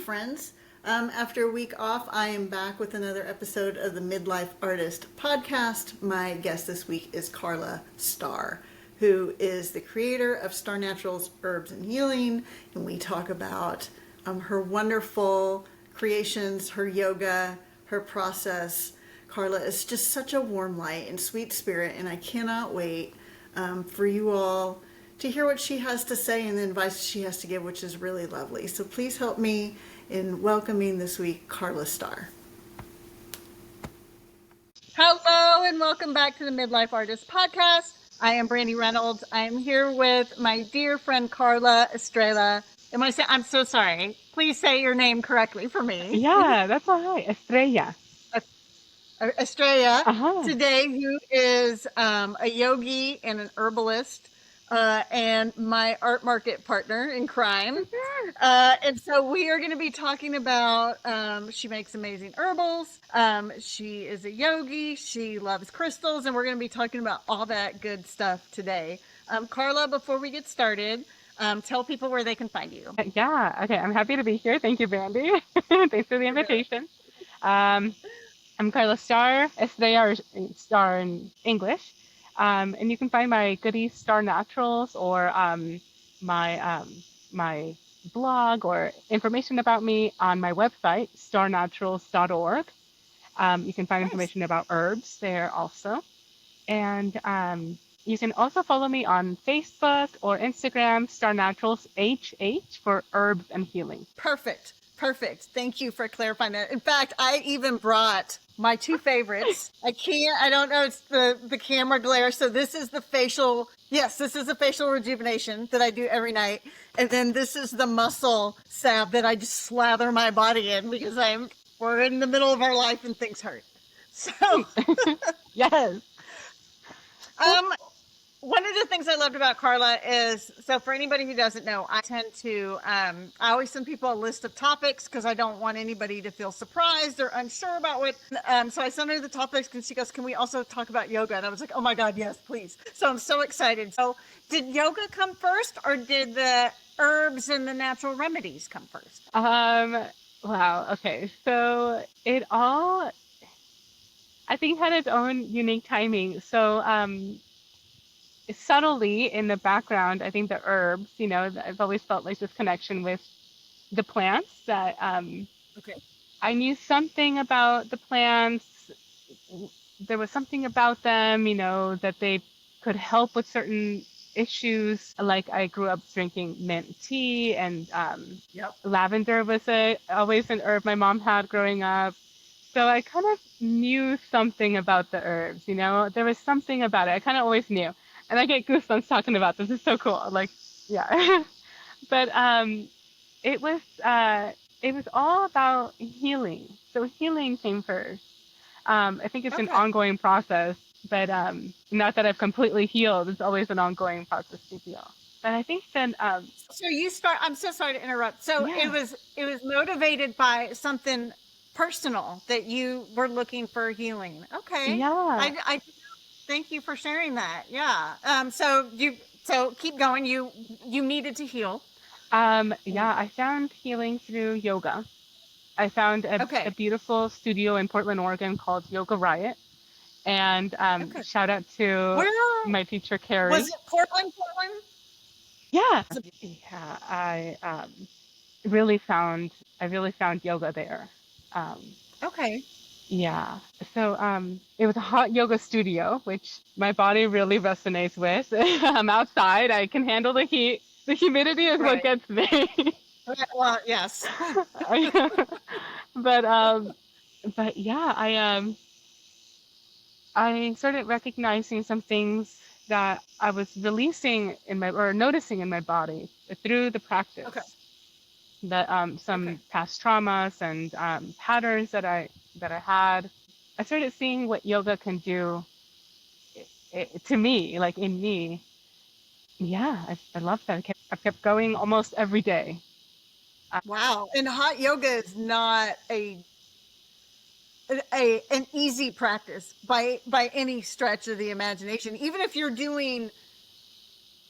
friends. After a week off, I am back with another episode of the Mid.Life.Artist Podcast. My guest this week is Karla Star, who is the creator of Star Naturals Herbs and Healing, and we talk about her wonderful creations, her yoga, her process. Karla is just such a warm light and sweet spirit, and I cannot wait for you all to hear what she has to say and the advice she has to give, which is really lovely. So please help me in welcoming this week Karla Star. Hello and welcome back to the Mid.Life.Artist Podcast. I am Brandy Reynolds. I am here with my dear friend Karla Estrella. I'm so sorry. Please say your name correctly for me. Yeah, that's all right. Estrella. Estrella. Uh-huh. Today you is a yogi and an herbalist. And my art market partner in crime. And so we are going to be talking about, she makes amazing herbals. She is a yogi. She loves crystals. And we're going to be talking about all that good stuff today. Karla, before we get started, tell people where they can find you. Yeah, okay. I'm happy to be here. Thank you, Brandy. Thanks for the invitation. I'm Karla Star, Estrella, or Star in English. And you can find my goodies, Star Naturals, or my blog or information about me on my website, starnaturals.org. You can find information about herbs there also. And you can also follow me on Facebook or Instagram, Star Naturals HH for herbs and healing. Perfect. Thank you for clarifying that. In fact, I even brought my two favorites. I don't know, it's the camera glare. So this is the facial rejuvenation that I do every night. And then this is the muscle salve that I just slather my body in because we're in the middle of our life and things hurt. So Yes. One of the things I loved about Karla is, so for anybody who doesn't know, I tend to, I always send people a list of topics because I don't want anybody to feel surprised or unsure about what, so I sent her the topics and she goes, can we also talk about yoga? And I was like, oh my God, yes, please. So I'm so excited. So did yoga come first or did the herbs and the natural remedies come first? Wow. Okay. So it all, I think, had its own unique timing. So, subtly in the background, I think the herbs, I've always felt like this connection with the plants that Okay. I knew something about the plants. There was something about them, that they could help with certain issues. Like I grew up drinking mint tea, and lavender was always an herb my mom had growing up. So I kind of knew something about the herbs, there was something about it. I kind of always knew. And I get goosebumps talking about this. It's so cool. Like, yeah. But it was all about healing. So healing came first. I think it's an ongoing process, but not that I've completely healed. It's always an ongoing process to heal. But I think then so I'm so sorry to interrupt. So it was motivated by something personal that you were looking for healing. Okay. Yeah. I thank you for sharing that. Yeah. So keep going. You needed to heal. I found healing through yoga. I found a beautiful studio in Portland, Oregon called Yoga Riot. And shout out to my teacher, Carrie. Was it Portland? Yeah. Yeah. I really found yoga there. Okay. Yeah. So it was a hot yoga studio, which my body really resonates with. I'm outside. I can handle the heat. The humidity is what gets me. Well, yes. But yeah, I started recognizing some things that I was releasing noticing in my body through the practice. Okay. That some past traumas and patterns that I had. I started seeing what yoga can do to me, like in me. Yeah, I love that. I kept going almost every day. Wow. And hot yoga is not an easy practice by any stretch of the imagination. Even if you're doing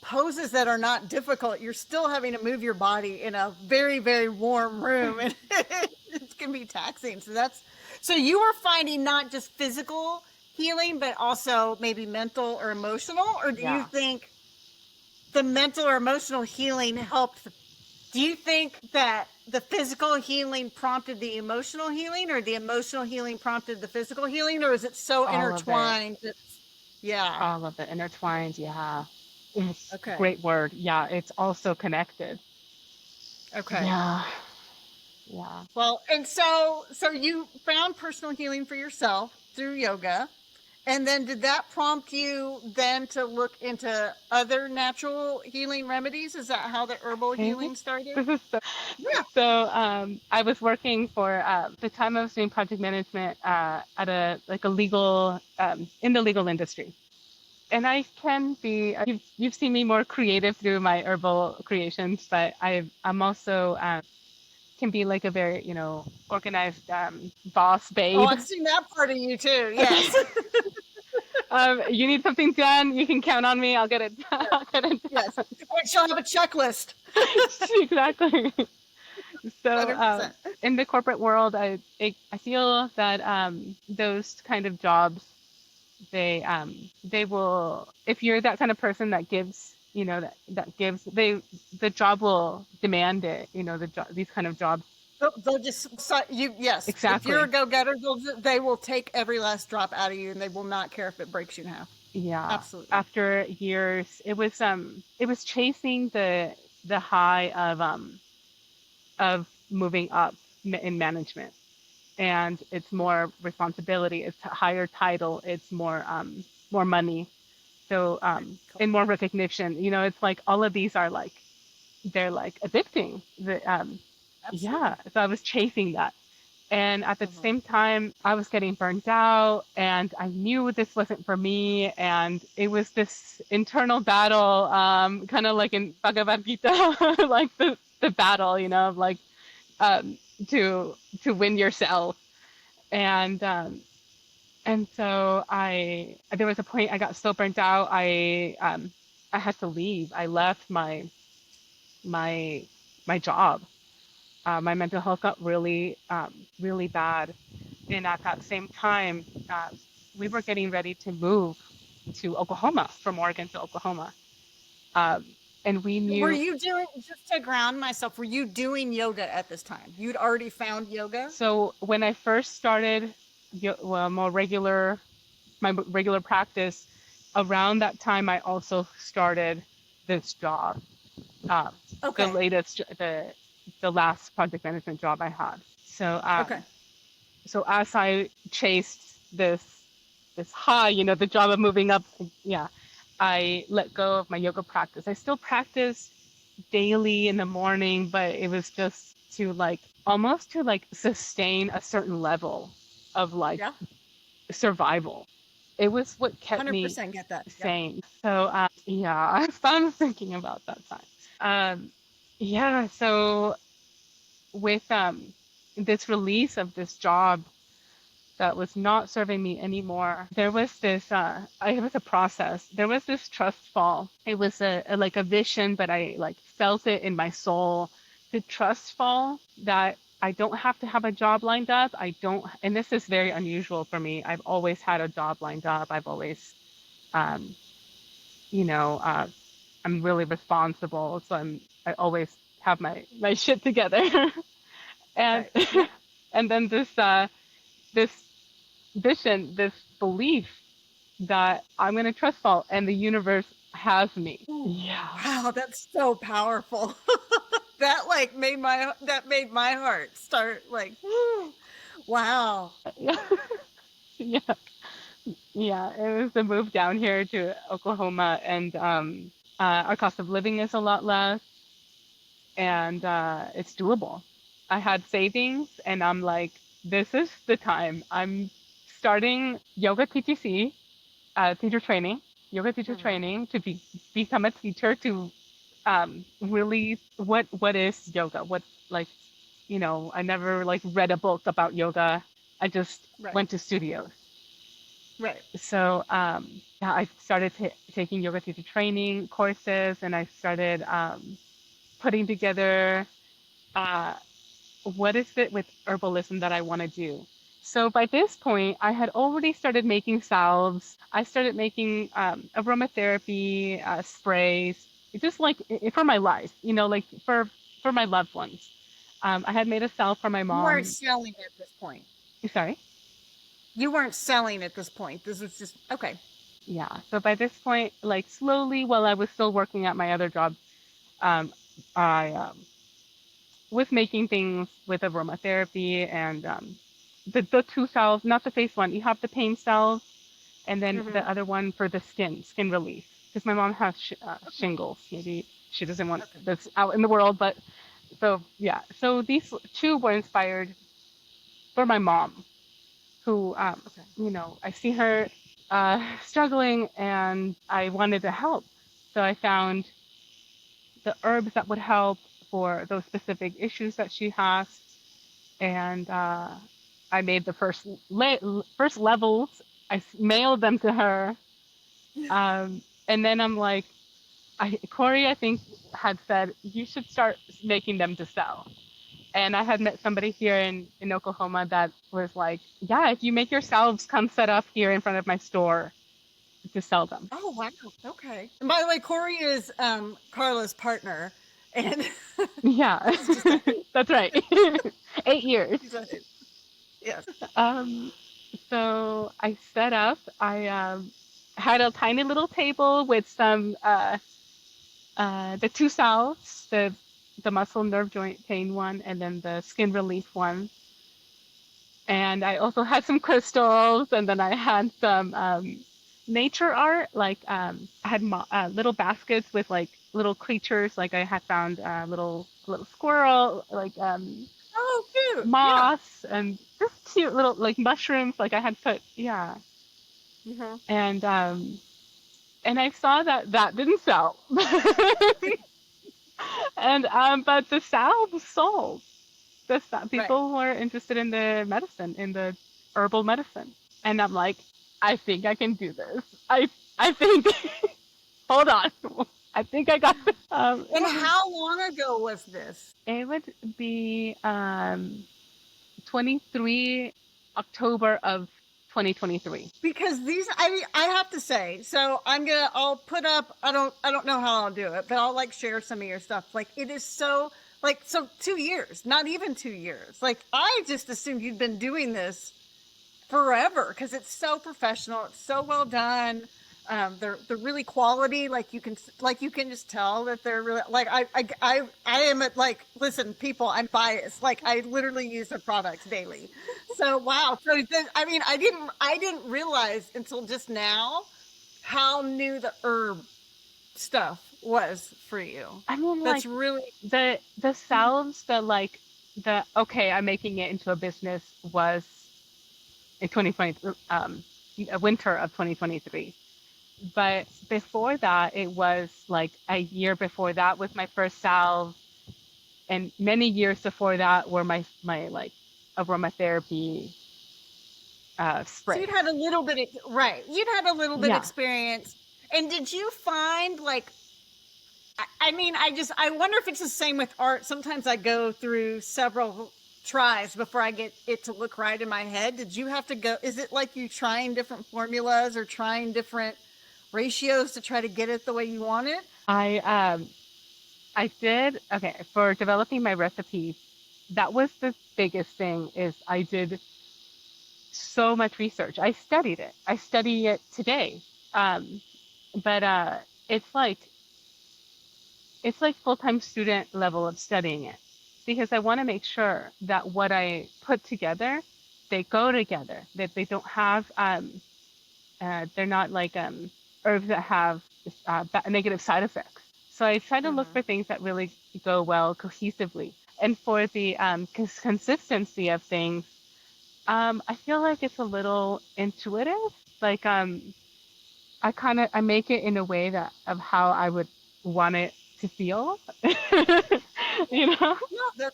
poses that are not difficult. You're still having to move your body in a very, very warm room, and it can be taxing. So you are finding not just physical healing, but also maybe mental or emotional, or do you Yeah. think the mental or emotional healing helped? Do you think that the physical healing prompted the emotional healing, or the emotional healing prompted the physical healing, or is it so All of it. intertwined? Yeah. All of it intertwined. Yeah. It's a Okay. great word. Yeah. It's also connected. Okay. Yeah. Yeah. Well, and so you found personal healing for yourself through yoga. And then did that prompt you then to look into other natural healing remedies? Is that how the herbal Okay. healing started? This is so. Yeah. So I was working for the time I was doing project management at a like a legal in the legal industry. And I can be you've seen me more creative through my herbal creations, but I'm also can be like a very organized boss Oh, babe. I've seen that part of you too. Okay. Yes. You need something done, you can count on me. I'll get it. Yes. I'll get it Yes. done. And she'll have a checklist. Exactly. So 100%. in the corporate world, I feel that those kind of jobs they will, if you're that kind of person that gives, that gives, the job will demand it. These kind of jobs. They'll just you. Yes, if you're a Exactly. go-getter, they will take every last drop out of you, and they will not care if it breaks you in half. Yeah. Absolutely. After years, it was chasing the high of moving up in management, and it's more responsibility, it's higher title, it's more money, so Right. Cool. and more recognition. It's like all of these are like, they're like addicting. Yeah, Absolutely. so I was chasing that, and at the Mhm. same time I was getting burnt out, and I knew this wasn't for me, and it was this internal battle, kind of like in Bhagavad Gita, like the battle, of like um, to win yourself. And so there was a point I got so burnt out, I had to leave. I left my my job. My mental health got really bad, and at that same time, we were getting ready to move to Oklahoma, from Oregon to Oklahoma, um, and we Were knew. you doing, just to ground myself, were you doing yoga at this time? You'd already found yoga? So when I first started, well, my regular practice, around that time I also started this job, um, the Okay. latest, the last project management job I had. So Okay. as I chased this high, the job of moving up, yeah, I let go of my yoga practice. I still practice daily in the morning, but it was just to like, almost to like sustain a certain level of like Yeah. survival. It was what kept me 100% get that. Yep. sane. So yeah, I'm thinking about that time. Yeah, so with this release of this job that was not serving me anymore, there was this it was a process. There was this trust fall. It was like a vision, but I like felt it in my soul. The trust fall that I don't have to have a job lined up. I don't, and this is very unusual for me. I've always had a job lined up. I've always um, you know, I'm really responsible, so I always have my shit together. and Right. Yep. and then this vision, this belief that I'm gonna trust fall and the universe has me. Ooh, Yeah. wow, that's so powerful. That like made my heart start like, woo, wow. Yeah. Yeah. Yeah. It was a move down here to Oklahoma, and our cost of living is a lot less, and it's doable. I had savings, and I'm like, this is the time. I'm starting yoga TTC, teacher training, yoga teacher Mhm. training, to become a teacher, to really, what is yoga? What, like, I never like read a book about yoga. I just Right. went to studios. Right. So yeah, I started taking yoga teacher training courses, and I started putting together uh, what is it with herbalism that I want to do. So by this point, I had already started making salves. I started making aromatherapy sprays, just like for my life, like for my loved ones. I had made a salve for my You weren't mom. selling at this point. Sorry. You weren't selling at this point. This was just okay. Yeah. So by this point, like slowly, while I was still working at my other job, um, I was making things with aromatherapy and the two cells, not the face one. You have the pain cells, and then Mm-hmm. the other one for the skin relief. Because my mom has Okay. shingles. Maybe she doesn't want Okay. this out in the world, but so yeah. So these two were inspired for my mom, who Okay. I see her struggling, and I wanted to help. So I found the herbs that would help for those specific issues that she has, and I made the first levels. Mailed them to her, and then I'm like, Corey, I think had said you should start making them to sell. And I had met somebody here in Oklahoma that was like, yeah, if you make yourselves, come set up here in front of my store to sell them. Oh wow. Okay. And by the way, Corey is Karla's partner, and Yeah, this is just a that's right. 8 years. she's a yes. Um, so I set up. I had a tiny little table with some the two salves, the muscle nerve joint pain one, and then the skin relief one. And I also had some crystals, and then I had some nature art. Like I had little baskets with like little creatures. Like I had found a little squirrel, like Oh, cute. Yeah. moss, and just cute little like mushrooms. Like I had put, yeah. Mm-hmm. And I saw that that didn't sell. And but the salve sold. Right. People were interested in the medicine, in the herbal medicine, and I'm like, I think I can do this. I think. Hold on. I think I got it. And how long ago was this? It would be 23 October of 2023. Because these, I mean, I have to say, so I'll put up. I don't know how I'll do it, but I'll like share some of your stuff. Like it is so, like, so 2 years, not even 2 years. Like I just assumed you'd been doing this forever because it's so professional. It's so well done. They're really quality. Like you can just tell that they're really like I am at like, listen, people, I'm biased. Like I literally use their products daily. So wow. So I mean, I didn't realize until just now how new the herb stuff was for you. I mean, That's like really the salves that like the okay, I'm making it into a business was in 2020, winter of 2023. But before that, it was like a year before that was my first salve, and many years before that were my like aromatherapy so you'd sprays. had a little bit of, right. You'd had a little bit Yeah. experience. And did you find like I mean, I wonder if it's the same with art. Sometimes I go through several tries before I get it to look right in my head. Did you have to go? Is it like you trying different formulas or trying different ratios to try to get it the way you want it? I I did okay for developing my recipes. That was the biggest thing is I did so much research. I studied it. I study it today. Um, but it's like it's like full-time student level of studying it because I want to make sure that what I put together, they go together, that they don't have they're not like herbs that have negative side effects. So I try to look Mm-hmm. for things that really go well cohesively. And for the consistency of things, I feel like it's a little intuitive. Like I make it in a way that of how I would want it to feel, you know. No, yeah,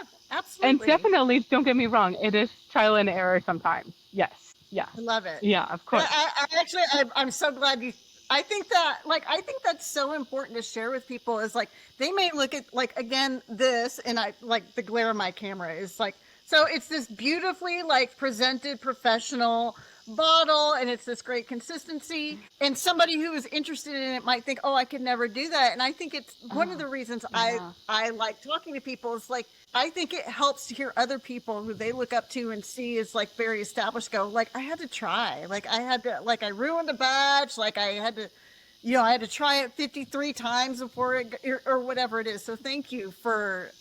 And absolutely. definitely, don't get me wrong, it is trial and error sometimes. Yes. Yeah. I love it. Yeah, of But course. I'm so glad you. I think that's so important to share with people. Is like they may look at like again this, and I like the glare of my camera is like so it's this beautifully like presented professional bottle, and it's this great consistency. And somebody who is interested in it might think, oh, I could never do that. And I think it's one of Oh, the reasons yeah. I like talking to people is like I think it helps to hear other people who they look up to and see as like very established go, like, I had to try. Like I had to like I ruined a batch, like I had to I had to try it 53 times before or whatever it is. So thank you for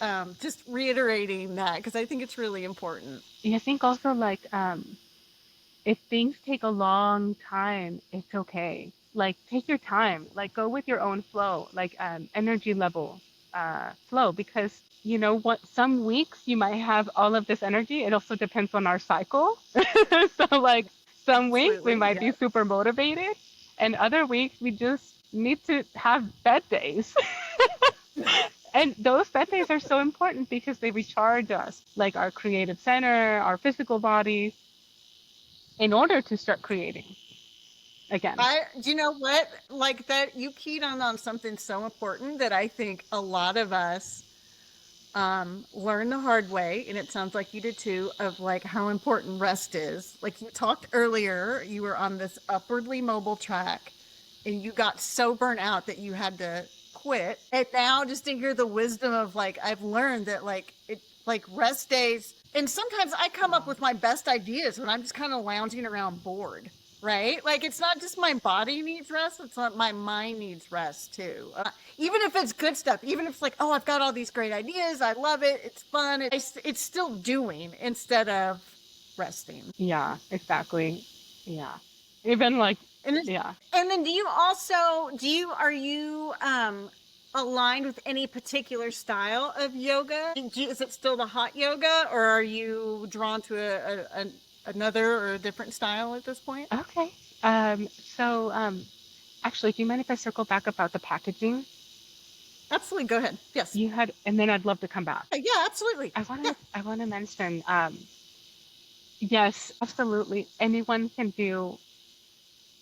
just reiterating that because I think it's really important. Yeah, I think also like if things take a long time, it's okay. Like take your time. Like go with your own flow, like energy level flow because you know what some weeks you might have all of this energy. It also depends on our cycle. So like some weeks we Absolutely. might be Yeah. super motivated and other weeks we just need to have bad days. And those bad days are so important because they recharge us, like our creative center, our physical bodies in order to start creating again. Do you know what? Like that, you keyed on something so important that I think a lot of us learn the hard way, and it sounds like you did too, of like how important rest is. Like you talked earlier, you were on this upwardly mobile track, and you got so burnt out that you had to quit. And now, just to hear the wisdom of like, I've learned that like rest days, and sometimes I come up with my best ideas when I'm just kind of lounging around bored. Right? Like it's not just my body needs rest, it's not my mind needs rest too. Even if it's good stuff, even if it's like, oh, I've got all these great ideas, I love it, it's fun, it's still doing instead of resting. Yeah, exactly. Yeah. Even like, And yeah. and then are you aligned with any particular style of yoga? Is it still the hot yoga, or are you drawn to another or a different style at this point? Okay. So, actually, do you mind if I circle back about the packaging? Absolutely, go ahead. Yes. You had, and then I'd love to come back. Yeah, absolutely. Yeah. I want to mention, yes, absolutely. Anyone can do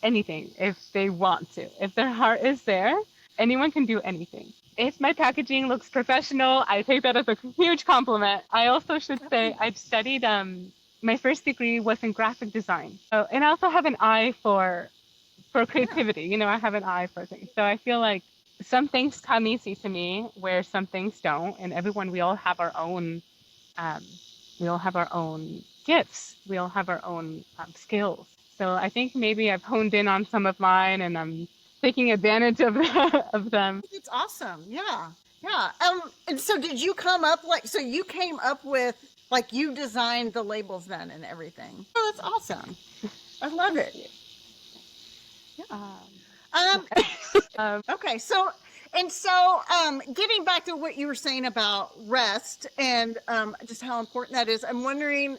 anything if they want to. If their heart is there, anyone can do anything. If my packaging looks professional, I take that as a huge compliment. I also should say I've studied my first degree was in graphic design. So, and I also have an eye for creativity. You know, I have an eye for things. So I feel like some things come easy to me where some things don't, and everyone we all have our own gifts. We all have our own skills. So I think maybe I've honed in on some of mine and I'm taking advantage of of them. It's awesome. Yeah. Yeah. And so did you come up so you came up with like you designed the labels then and everything. Oh, that's awesome. I love it. Um okay. So getting back to what you were saying about rest and just how important that is, I'm wondering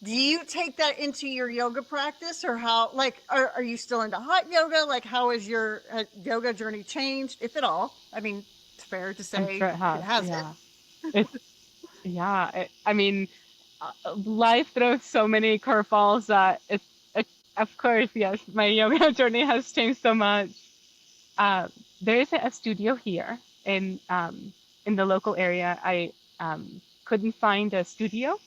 do you take that into your yoga practice or how, like, are you still into hot yoga? Like, how has your yoga journey changed, if at all? I mean, it's fair to say I'm sure it has. it hasn't. Yeah. It's, yeah. I mean, life throws so many curveballs that of course, yes, my yoga journey has changed so much. There isn't a studio here in the local area. I couldn't find a studio.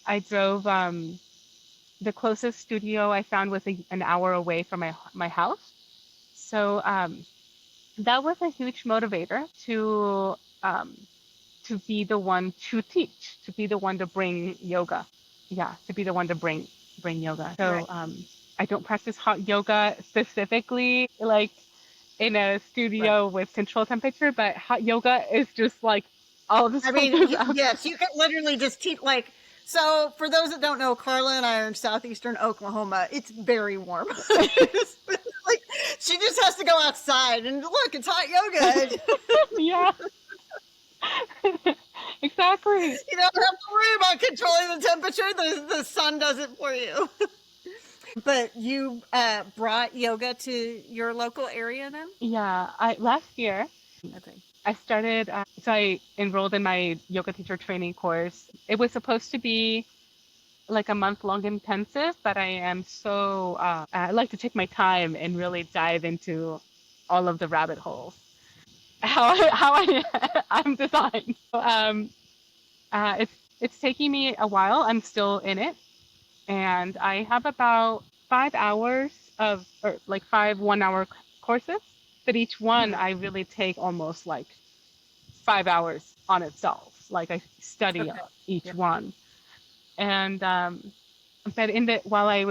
I drove the closest studio I found was an hour away from my house. So that was a huge motivator to be the one to teach, to be the one to bring yoga. Yeah, to be the one to bring yoga. So Right. I don't practice hot yoga specifically like in a studio with control temperature, but hot yoga is just like all the I mean, structures out. yes, you can literally just teach, like, so for those that don't know, Karla and I are in southeastern Oklahoma. It's very warm. Like, she just has to go outside and look, it's hot yoga. Yeah. Exactly. You don't have to worry about controlling the temperature. The sun does it for you. But you brought yoga to your local area then? Yeah, I last year Okay. I started so I enrolled in my yoga teacher training course. It was supposed to be like a month-long intensive, but I am so I like to take my time and really dive into all of the rabbit holes. How I'm designed. It's taking me a while. I'm still in it, and I have about 5 hours of, or like 5 1-hour courses. But each one Mhm. I really take almost like 5 hours on itself. Like I study Okay. each Yeah. one, and but in the while I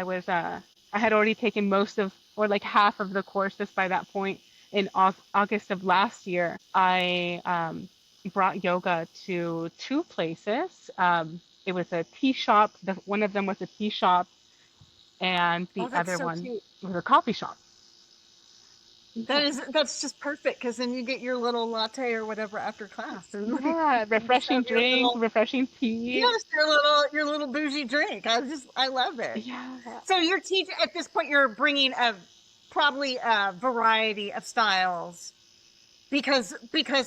was I had already taken most of, or like half of the courses by that point. In August of last year, I brought yoga to two places. It was a tea shop. One of them was a tea shop, and Oh, the that's other so one cute. was a coffee shop. Yeah, That's just perfect because then you get your little latte or whatever after class, and like yeah, you just refreshing have your drink, little, refreshing tea. yes, your little bougie drink. I love it. Yeah. So you're teaching at this point. You're bringing a probably a variety of styles because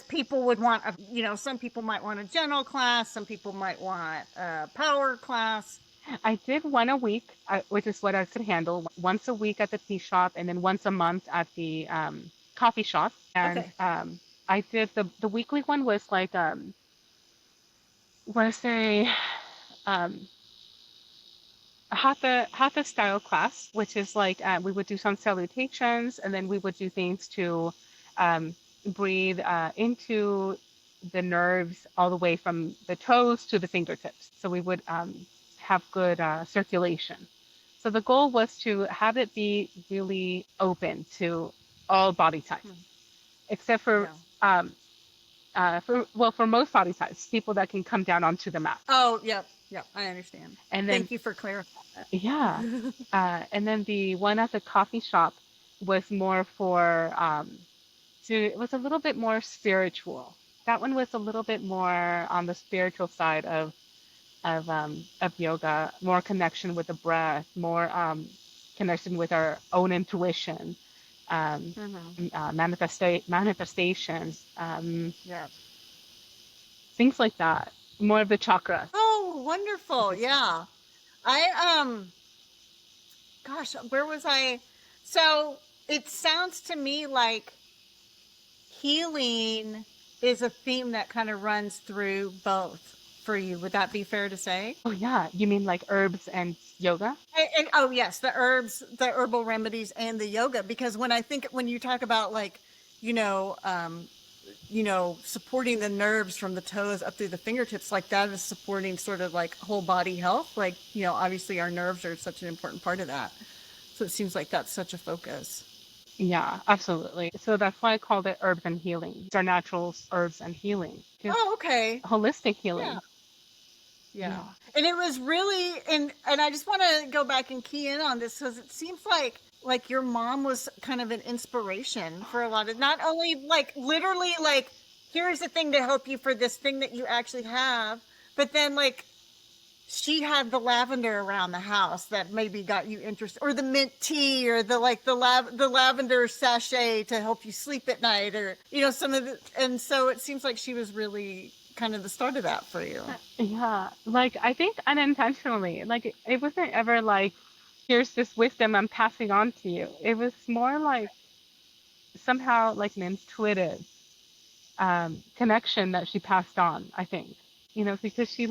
people would want a, some people might want a general class, some people might want a power class. I did one a week, which is what I could handle. Once a week at the tea shop, and then once a month at the coffee shop. And Okay. I did the weekly one was like was a um, hatha style class, which is like we would do some salutations, and then we would do things to um, breathe into the nerves all the way from the toes to the fingertips. So we would have good circulation. So the goal was to have it be really open to all body types, Hmm. except Yeah. um, for most body types, people that can come down onto the mat. Oh, yep, yep. I understand. And then Thank you for clarifying yeah, that. and then the one at the coffee shop was more for it was a little bit more spiritual. That one was a little bit more on the spiritual side of yoga, more connection with the breath, more connection with our own intuition, um, Hmm. manifestations, Yeah. things like that. More of the chakras. Oh, wonderful. Yeah. I gosh, where was I? So it sounds to me like healing is a theme that kind of runs through both for you. Would that be fair to say? Oh yeah, you mean like herbs and yoga? And oh yes, the herbs, the herbal remedies, and the yoga. Because when you talk about like, you know, um, supporting the nerves from the toes up through the fingertips, like that is supporting sort of like whole body health. Like, obviously our nerves are such an important part of that. So it seems like that's such a focus. Yeah, absolutely. So that's why I called it herbs and healing. These are natural herbs and healing. Just Oh, okay. holistic Yeah. healing. Yeah. Yeah. And it was really, and I just want to go back and key in on this because it seems like your mom was kind of an inspiration for a lot of, not only like literally like here's the thing to help you for this thing that you actually have, but then like she had the lavender around the house that maybe got you interested, or the mint tea, or the lavender sachet to help you sleep at night, or some of the, and so it seems like she was really kind of the start of that for you. Yeah. Like I think unintentionally. Like it wasn't ever like, here's this wisdom I'm passing on to you. It was more like somehow like an intuitive connection that she passed on, I think. Because she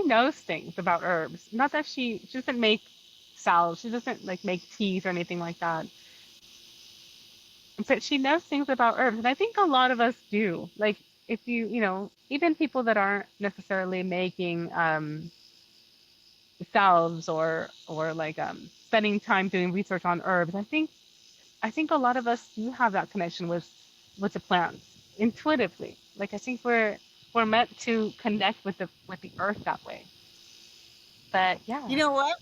knows things about herbs. Not that she doesn't make salves, she doesn't like make teas or anything like that. But she knows things about herbs, and I think a lot of us do. Like if even people that aren't necessarily making salves or like spending time doing research on herbs, I think a lot of us do have that connection with the plants intuitively. Like I think we're meant to connect with the earth that way. But You yeah. know what?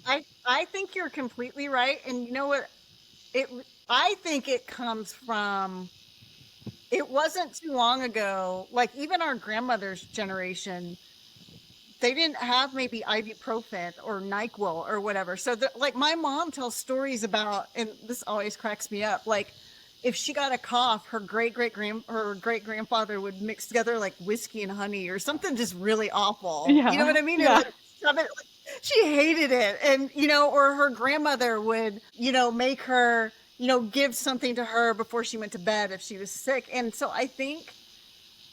I think you're completely right. And you know what? It I think it comes from, it wasn't too long ago, like even our grandmother's generation, they didn't have maybe ibuprofen or NyQuil or whatever. So like my mom tells stories about, and this always cracks me up, like if she got a cough, her great grandfather would mix together like whiskey and honey or something just really awful. You know Yeah. what I mean? And Yeah. shove it. She hated it. And, or her grandmother would, make her, give something to her before she went to bed if she was sick. And so I think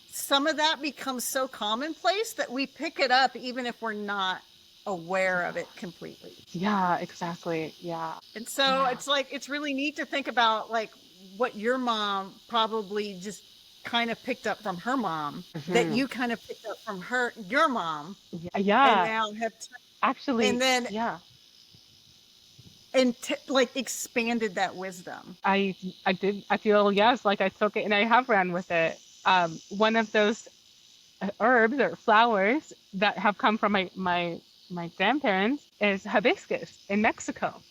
some of that becomes so commonplace that we pick it up even if we're not aware of it completely. Yeah, exactly. Yeah. And so Yeah. it's like, it's really neat to think about like what your mom probably just kind of picked up from her mom, that you kind of picked up from your mom, Yeah. and Yeah. now have, Actually, and then, yeah. and like expanded that wisdom. I did. I feel, yes, like I took it and I have ran with it. One of those herbs or flowers that have come from my grandparents is hibiscus in Mexico.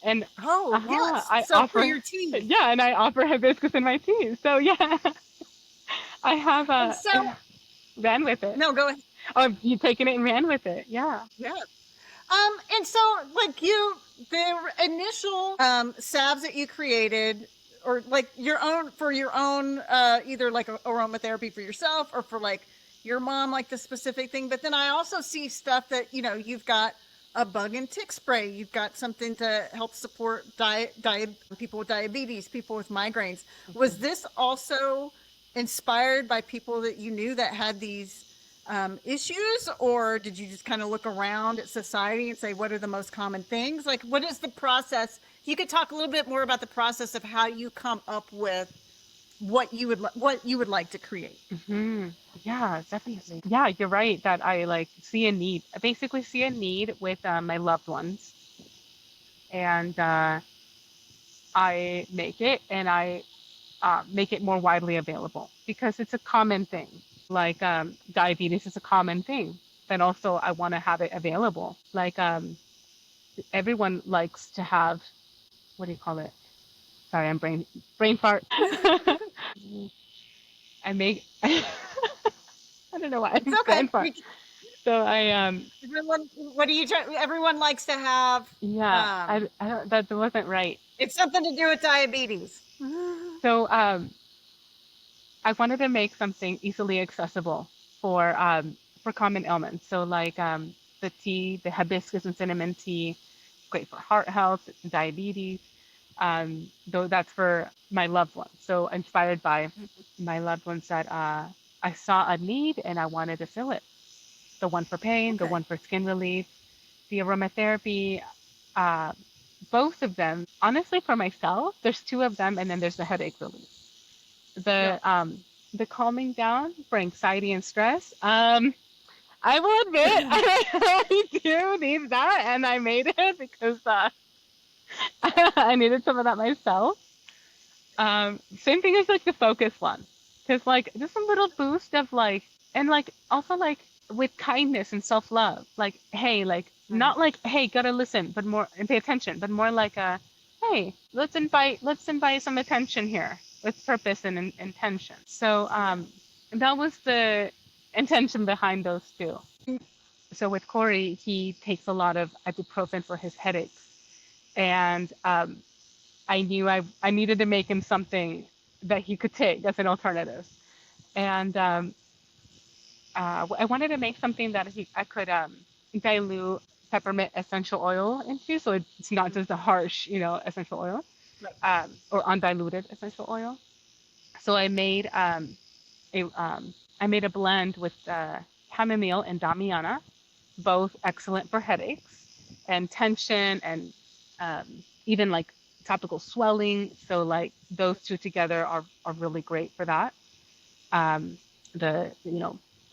And Oh, yes. I So for offer, your tea. yeah, and I offer hibiscus in my tea. So yeah, I have And so, ran with it. no, go ahead. Oh, you taken it and ran with it. Yeah. Yeah. And so like the initial salves that you created, or like your own, for your own, either like aromatherapy for yourself or for like your mom, like the specific thing. But then I also see stuff that, you've got a bug and tick spray. You've got something to help support people with diabetes, people with migraines. Was this also inspired by people that you knew that had these issues, or did you just kind of look around at society and say, what are the most common things? Like, what is the process? You could talk a little bit more about the process of how you come up with what you would like to create. Yeah, definitely. Yeah, you're right that I like see a need. I basically see a need with my loved ones, and I make it and I make it more widely available because it's a common thing. Like diabetes is a common thing, but also I want to have it available. Like everyone likes to have, what do you call it? Sorry, I'm brain fart. I make I don't know why It's I'm okay. brain fart. So I Everyone, what do you try? Everyone likes to have. yeah, I don't, that wasn't right. It's something to do with diabetes. So I wanted to make something easily accessible for common ailments. So like the tea, the hibiscus and cinnamon tea, great for heart health, diabetes. Though that's for my loved ones. So inspired by my loved ones that I saw a need and I wanted to fill it. The one for pain, the Okay. one for skin relief, the aromatherapy, uh, both of them. Honestly, for myself, there's two of them, and then there's the headache relief. Yeah. The calming down for anxiety and stress. I will admit I do need that, and I made it because I needed some of that myself. Same thing as like the focus one, because like just a little boost of like, and like also like with kindness and self love. Like hey, like not like hey, gotta listen, but more and pay attention, but more like a hey, let's invite some attention here with purpose and intention. So that was the intention behind those two. So with Corey, he takes a lot of ibuprofen for his headaches, and I knew I needed to make him something that he could take as an alternative. And I wanted to make something that I could dilute peppermint essential oil into, so it's not just a harsh, essential oil, or undiluted essential oil. So I made a blend with chamomile and damiana, both excellent for headaches and tension and even like topical swelling. So like those two together are really great for that. The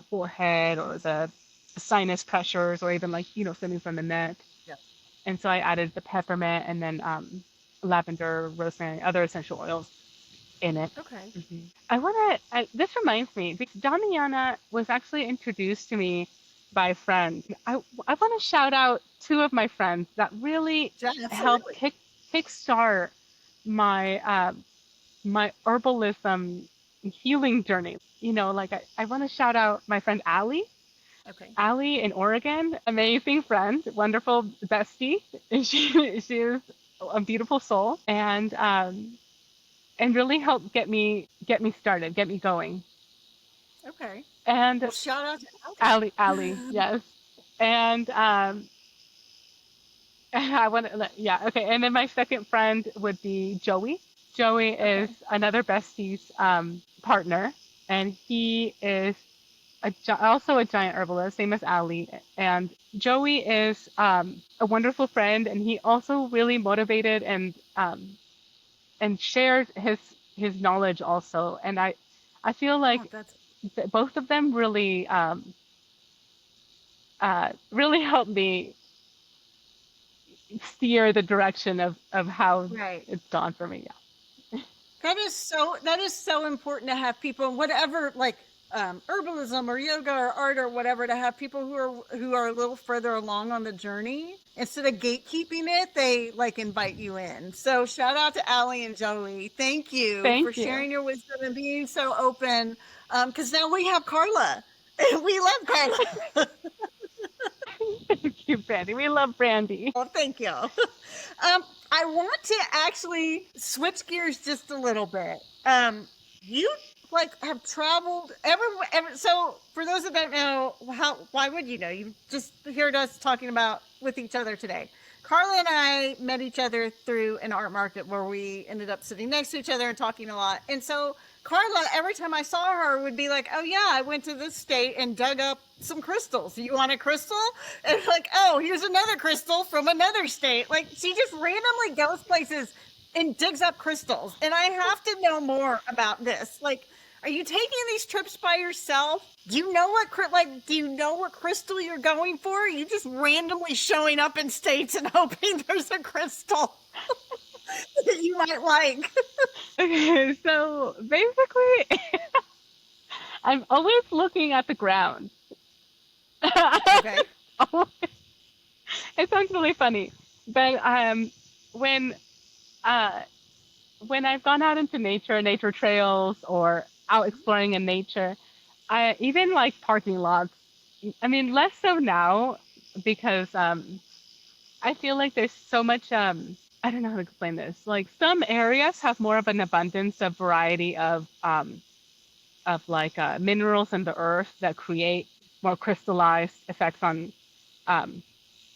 forehead or the sinus pressures or even like stemming from the neck. Yeah. And so I added the peppermint and then lavender, rosemary, other essential oils in it. Okay. This reminds me, because Damiana was actually introduced to me by a friend. I want to shout out two of my friends that really helped kickstart my herbalism healing journey. Like I want to shout out my friend Allie. Okay. Allie in Oregon, amazing friend, wonderful bestie. She is a beautiful soul, and really helped get me started, get me going. Okay. And Well, shout out to Allie, yes. And I want to, yeah, okay. And then my second friend would be Joey. Joey is Okay. another bestie's partner, and he is also a giant herbalist, same as Ali. And Joey is a wonderful friend, and he also really motivated and shared his knowledge also. And I feel Oh, like that's both of them really helped me steer the direction of how right. it's gone for me. That is so important to have people in whatever, like, herbalism or yoga or art or whatever, to have people who are a little further along on the journey. Instead of gatekeeping it, they like invite you in. So shout out to Allie and Joey. Thank you for Thank you. sharing your wisdom and being so open. Because now we have Karla. We love Karla. Thank you, Brandy. We love Brandy. Well, thank you. I want to actually switch gears just a little bit. You like have traveled everywhere. So for those that don't know, why would you know? You just heard us talking about with each other today. Karla and I met each other through an art market where we ended up sitting next to each other and talking a lot. And so Karla, every time I saw her, would be like, "Oh yeah, I went to this state and dug up some crystals. You want a crystal?" And like, "Oh, here's another crystal from another state." Like, she just randomly goes places and digs up crystals. And I have to know more about this. Like, are you taking these trips by yourself? Do you know do you know what crystal you're going for? Are you just randomly showing up in states and hoping there's a crystal that you might like? Okay, so basically, I'm always looking at the ground. Okay. It sounds really funny, but when uh, when I've gone out into nature trails, or out exploring in nature, I even like parking lots. I mean, less so now because I feel like there's so much I don't know how to explain this. Like some areas have more of an abundance of variety of like minerals in the earth that create more crystallized effects um,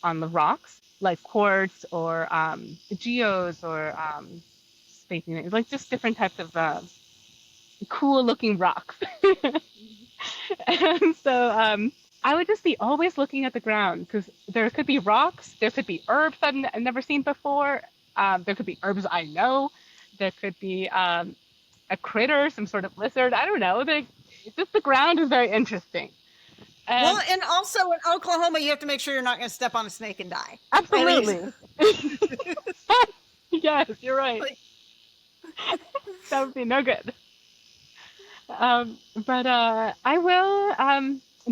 on the rocks, like quartz or geos or spacing it, like just different types of cool looking rocks. And so I would just be always looking at the ground because there could be rocks, there could be herbs I've never seen before, there could be herbs I know, there could be a critter, some sort of lizard. I don't know. Just the ground is very interesting. Well, And and also in Oklahoma, you have to make sure you're not going to step on a snake and die. I mean, absolutely. Yes, you're right. like, That would be no good. But I will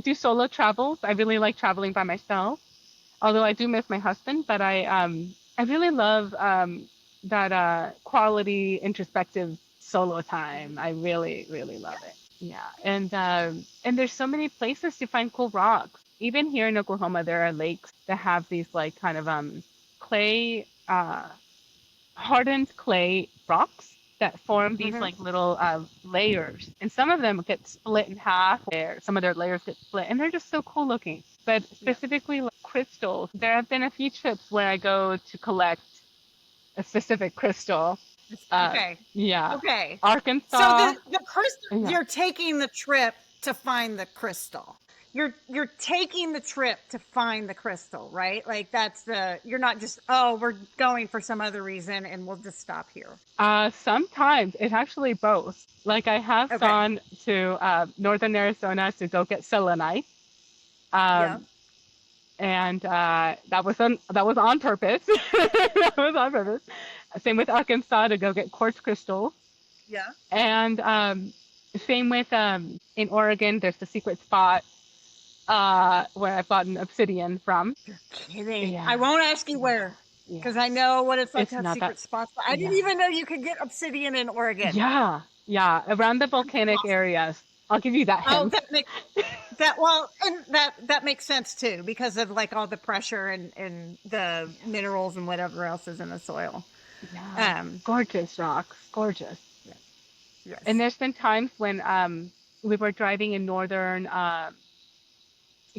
do solo travels. I really like traveling by myself, although I do miss my husband. But I really love that quality introspective solo time. I really really love it. Yeah, and there's so many places to find cool rocks. Even here in Oklahoma, there are lakes that have these like kind of clay hardened clay rocks that form these mhm. like little layers, and some of them get split in half. Where some of their layers get split, and they're just so cool looking. But Yeah. specifically like crystals, there have been a few trips where I go to collect a specific crystal. Uh, Okay. yeah, Okay. So Arkansas. the crystal, Yeah, you're taking the trip to find the crystal. You're taking the trip to find the crystal, right? Like you're not just, "Oh, we're going for some other reason and we'll just stop here." sometimes it's actually both. Like I have Okay. gone to northern Arizona to go get selenite. Yeah. Um, and that was on purpose. That was on purpose. Same with Arkansas to go get quartz crystals, Yeah. and same with in Oregon. There's the secret spot where I've gotten obsidian from. Kidding. I Yeah, won't ask you yeah, where, yeah. because I know what it's like to It's have not that. secret spots. But I didn't Yeah, even know you could get obsidian in Oregon. yeah, yeah. Around the That's volcanic awesome. areas. I'll give you that Oh, hint. and that makes sense too, because of like all the pressure and the minerals and whatever else is in the soil. Yeah, Um, gorgeous rocks, gorgeous. yes, And yes. there's been times when we were driving in northern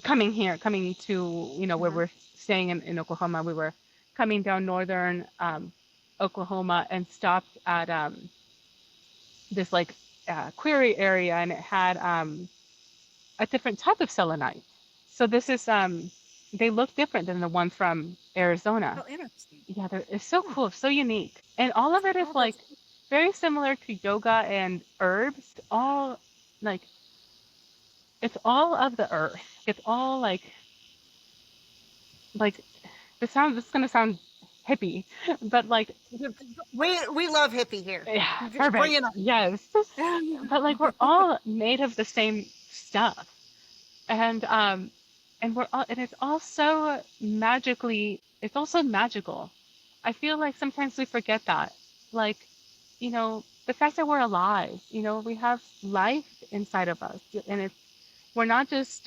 coming to, where we're staying in Oklahoma. We were coming down northern Oklahoma and stopped at this like quarry area, and it had a different type of selenite. So this is they look different than the one from Arizona. Oh, interesting. Yeah, it's so cool, so unique, and all of it is like very similar to yoga and herbs. All like it's all of the earth. It's all like this is gonna sound hippie, but like We love hippie here. yeah, Bring perfect. it on. Yes, but like we're all made of the same stuff, and we're all and it's also magically it's also magical. I feel like sometimes we forget that. Like, the fact that we're alive, we have life inside of us, and we're not just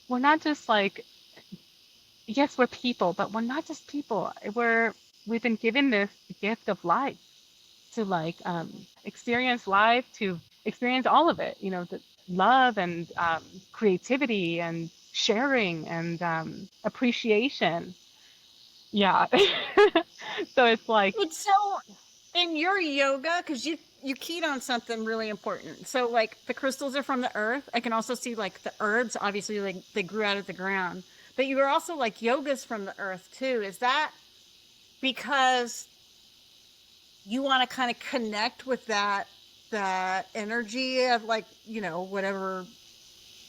we're not just like yes, we're people, but we're not just people. We've been given this gift of life to like experience life, to experience all of it, the love and creativity and sharing and appreciation. Yeah. So it's like, And so in your yoga, because you keyed on something really important. So like the crystals are from the earth. I can also see like the herbs, obviously like they grew out of the ground. But you were also like yoga's from the earth too. Is that because you want to kind of connect with that energy of like, whatever,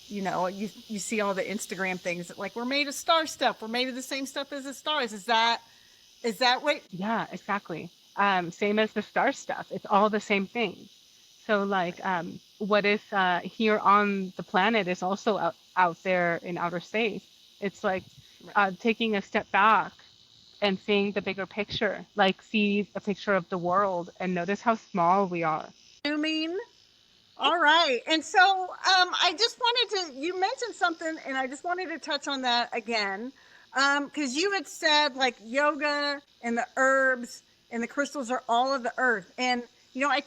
you see all the Instagram things that like we're made of star stuff. We're made of the same stuff as the stars. Is that what? yeah, exactly. Same as the star stuff. It's all the same thing. So like what is here on the planet is also out there in outer space. It's like taking a step back and seeing the bigger picture, like see a picture of the world and notice how small we are. Zooming. All right. And so I just wanted to, you mentioned something and I just wanted to touch on that again. Because you had said like yoga and the herbs and the crystals are all of the earth. And, I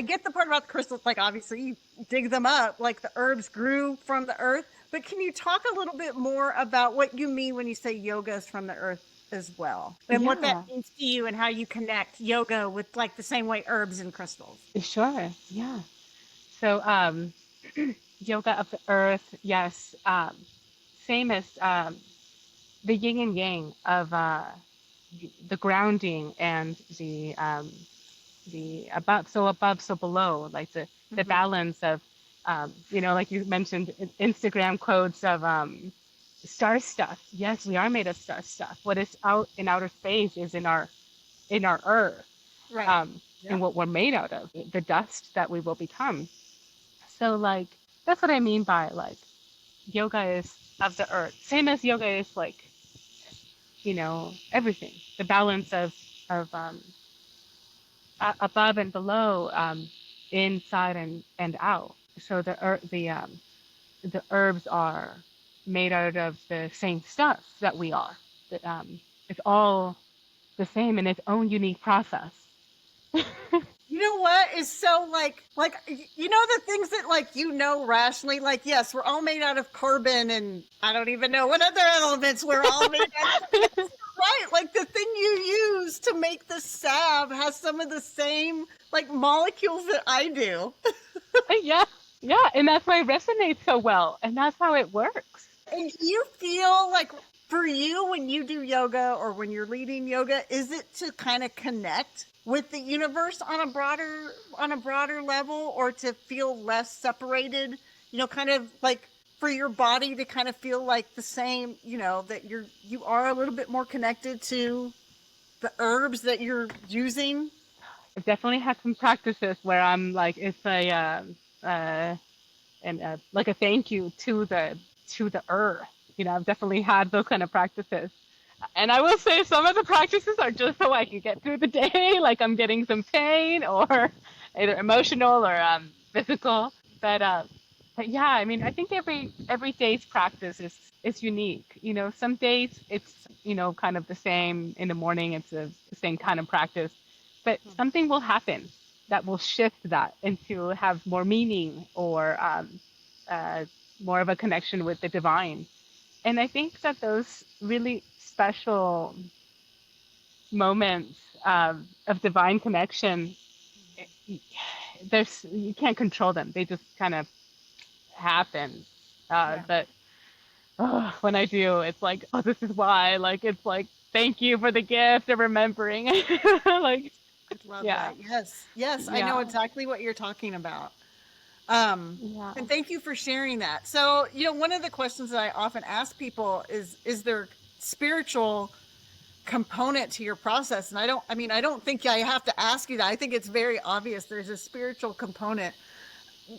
get the part about the crystals, like obviously you dig them up, like the herbs grew from the earth. But can you talk a little bit more about what you mean when you say yoga is from the earth as well? And what Yeah, that means to you and how you connect yoga with like the same way herbs and crystals? sure. Yeah. So yoga of the earth, yes. Same as the yin and yang of the grounding and the above, so below, like the balance of like you mentioned Instagram quotes of star stuff. Yes, we are made of star stuff. What is out in outer space is in our earth, Right. and what we're made out of, the dust that we will become. So like that's what I mean by like yoga is of the earth. Same as yoga is like, everything. The balance of above and below, inside and out. So the herbs are made out of the same stuff that we are. It's all the same in its own unique process. You know what is so like the things that like rationally, like yes, we're all made out of carbon and I don't even know what other elements we're all made out of. Right, like the thing you use to make the salve has some of the same like molecules that I do. Yeah, yeah, and that's why it resonates so well, and that's how it works. And you feel like for you when you do yoga or when you're leading yoga, is it to kind of connect with the universe on a broader level, or to feel less separated, kind of like for your body to kind of feel like the same, that you are a little bit more connected to the herbs that you're using? I've definitely had some practices where I'm like, it's like a thank you to the earth. I've definitely had those kind of practices. And I will say some of the practices are just so I can get through the day, like I'm getting some pain or either emotional or physical. But yeah, I mean, I think every day's practice is unique. Some days it's kind of the same. In the morning, it's the same kind of practice, but something will happen that will shift that into have more meaning or more of a connection with the divine. And I think that those really special moments of divine connection, there's you can't control them. They just kind of happen. Yeah. But when I do, it's like, oh, this is why. Like, it's like, thank you for the gift of remembering. Like, I love yeah, that. Yes. Yes. I know yeah, exactly what you're talking about. yeah, And thank you for sharing that. So, one of the questions that I often ask people is there spiritual component to your process? And I don't think I have to ask you that. I think it's very obvious there's a spiritual component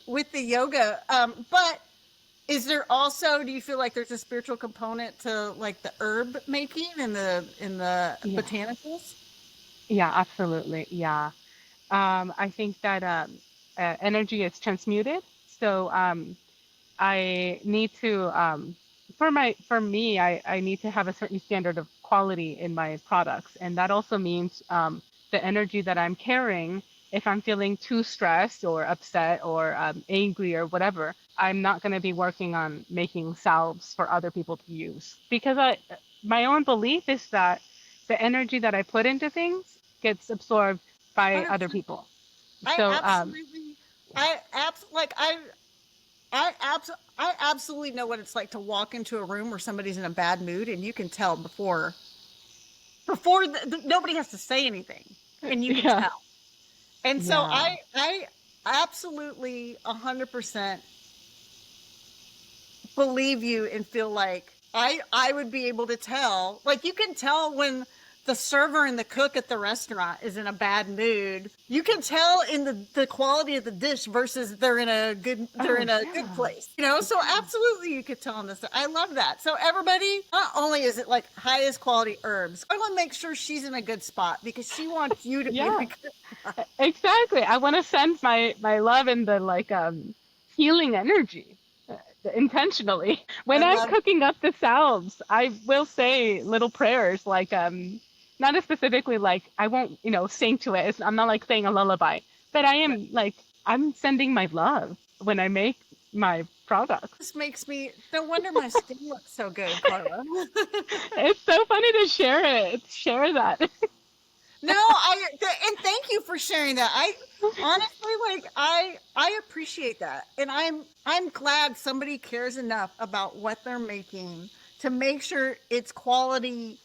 with the yoga. But is there also, do you feel like there's a spiritual component to like the herb making and the yeah, botanicals? yeah, absolutely. Yeah. I think that energy is transmuted. So I need to for me I need to have a certain standard of quality in my products, and that also means the energy that I'm carrying. If I'm feeling too stressed or upset or angry or whatever, I'm not going to be working on making salves for other people to use, because my own belief is that the energy that I put into things gets absorbed by other 100%. people. I So absolutely, I abs like I absolutely know what it's like to walk into a room where somebody's in a bad mood, and you can tell before nobody has to say anything, and you can yeah, tell. And so yeah. I absolutely 100% believe you and feel like I would be able to tell. Like, you can tell when the server and the cook at the restaurant is in a bad mood. You can tell in the quality of the dish versus they're in a Oh good yeah. place. So absolutely you could tell in this. I love that. So everybody, not only is it like highest quality herbs, I want to make sure she's in a good spot because she wants you to be in a Yeah, good spot. exactly. I want to send my love and the like healing energy intentionally. I When I'm love cooking up the salves, I will say little prayers like not as specifically like I won't, sing to it. I'm not like saying a lullaby, but I am like I'm sending my love when I make my products. this makes me no wonder my skin looks so good, Karla. It's so funny to share that. No, and thank you for sharing that. I honestly like I appreciate that. And I'm glad somebody cares enough about what they're making to make sure it's quality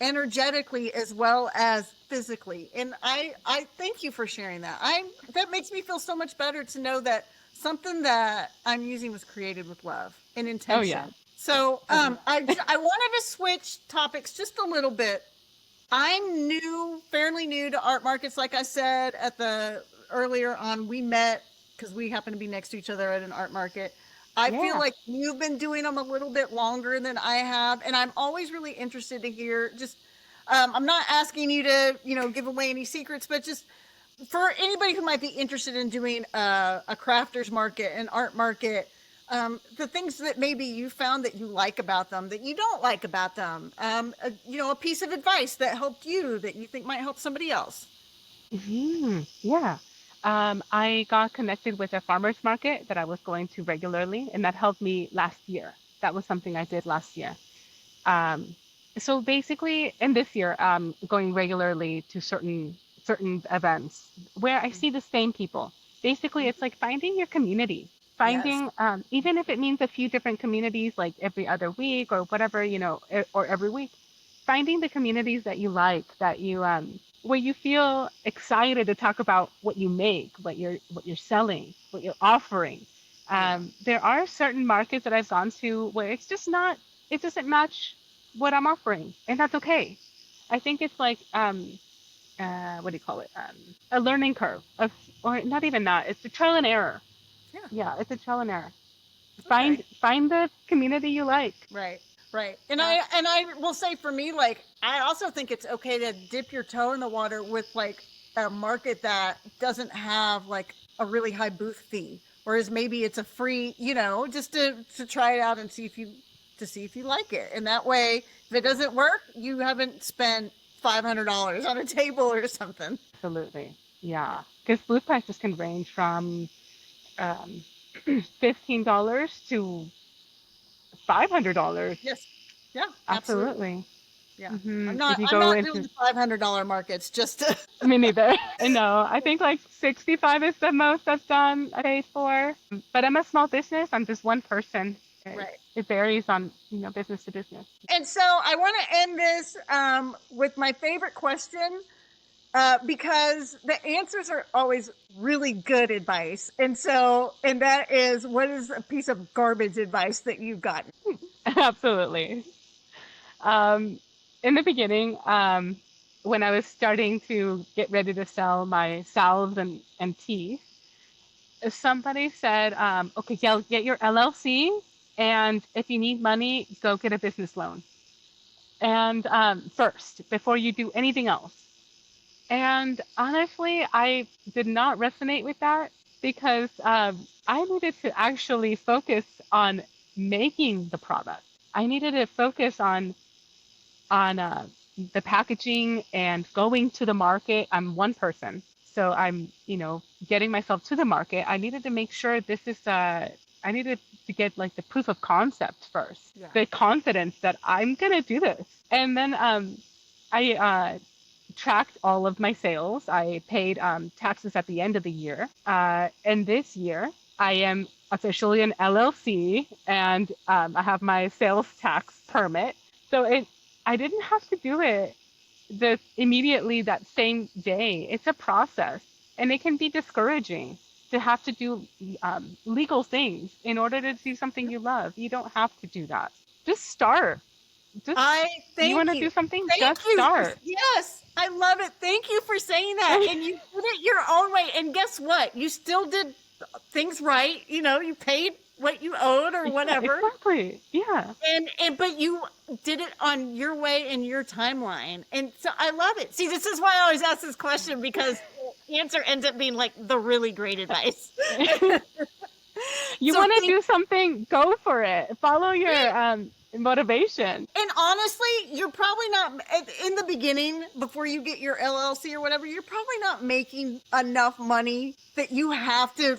energetically as well as physically. And I thank you for sharing that. That makes me feel so much better to know that something that I'm using was created with love and Oh yeah. intention. So, Oh yeah. I wanted to switch topics just a little bit. I'm fairly new to art markets. Like I said at the earlier on, we met because we happen to be next to each other at an art market. I feel Yeah. like you've been doing them a little bit longer than I have, and I'm always really interested to hear. Just, I'm not asking you to, give away any secrets, but just for anybody who might be interested in doing a crafters market, an art market, the things that maybe you found that you like about them, that you don't like about them, a piece of advice that helped you that you think might help somebody else. Yeah. I got connected with a farmer's market that I was going to regularly, and that helped me last year. That was something I did last year. Um, so basically, in this year, going regularly to certain events where I see the same people. Basically, it's like finding your community, Yes. finding even if it means a few different communities, like every other week or whatever, or every week, finding the communities that you like, that you where you feel excited to talk about what you make, what you're selling, what you're offering. Yeah. There are certain markets that I've gone to where it's just not, it doesn't match what I'm offering, and that's okay. I think it's like what do you call it? A learning curve of, or not even that. It's a trial and error. Yeah. Yeah, it's a trial and error. Okay. Find the community you like. Right. Right. And Yeah. I will say for me, like, I also think it's okay to dip your toe in the water with like a market that doesn't have like a really high booth fee. Whereas maybe it's a free, just to try it out and see if you like it. And that way, if it doesn't work, you haven't spent $500 on a table or something. Absolutely. Yeah. Yeah. Because booth prices can range from um, $15 to $500. Yes. Yeah, absolutely. Absolutely. Yeah. Hmm. If you I'm go not doing into, the $500 markets just to me neither. No, I think like 65 is the most I've done, I paid for. But I'm a small business. I'm just one person. right. It varies on, business to business. And so I want to end this with my favorite question, because the answers are always really good advice. And that is, what is a piece of garbage advice that you've gotten? Absolutely. Um, in the beginning, when I was starting to get ready to sell my salves and tea, somebody said, okay, get your LLC, and if you need money, go get a business loan. And first, before you do anything else. And honestly, I did not resonate with that because I needed to actually focus on making the product. I needed to focus on the packaging and going to the market. I'm one person, so I'm getting myself to the market. I needed to make sure this is I needed to get like the proof of concept first, Yeah. the confidence that I'm gonna do this, and then I tracked all of my sales. I paid taxes at the end of the year, and this year I am officially an LLC, and I have my sales tax permit. So I didn't have to do it immediately that same day. It's a process, and it can be discouraging to have to do legal things in order to do something you love. You don't have to do that. Just start. Just I You want thank to you. do something? Thank Just you. start. Yes, I love it. Thank you for saying that. And you did it your own way. And guess what? You still did things right. You paid what you owed or Yeah, whatever. exactly. Yeah. And but you did it on your way and your timeline. And so I love it. See, this is why I always ask this question, because the answer ends up being like the really great advice. You So want to thank do something, go for it. Follow your motivation. And honestly, you're probably not in the beginning, before you get your LLC or whatever, you're probably not making enough money that you have to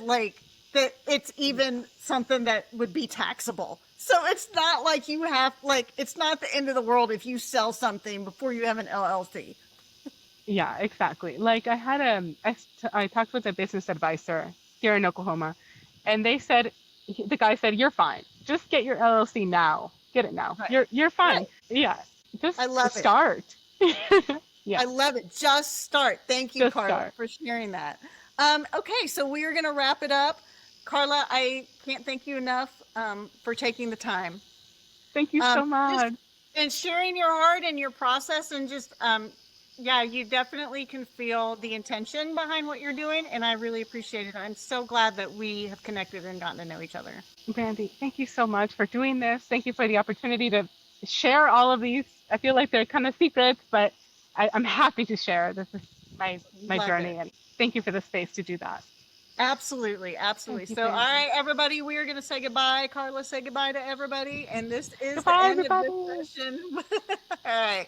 that it's even something that would be taxable. So it's not like you have, it's not the end of the world if you sell something before you have an LLC. Yeah, exactly. Like I talked with a business advisor here in Oklahoma, and the guy said, "You're fine. Just get your LLC now. Get it now. Right. You're fine." Right. Yeah, just I love it. start. Yeah, I love it. Just start. Thank you, just Karla, start. for sharing that. Okay, so we are going to wrap it up. Karla, I can't thank you enough for taking the time. Thank you so much. And sharing your heart and your process, and just, yeah, you definitely can feel the intention behind what you're doing, and I really appreciate it. I'm so glad that we have connected and gotten to know each other. Brandy, thank you so much for doing this. Thank you for the opportunity to share all of these. I feel like they're kind of secrets, but I'm happy to share. This is my Love journey, it. and thank you for the space to do that. Absolutely, absolutely. Thank you, So, all Brandy. right, everybody, we are going to say goodbye. Karla, say goodbye to everybody, and this is Goodbye, the end everybody. of this session. All right.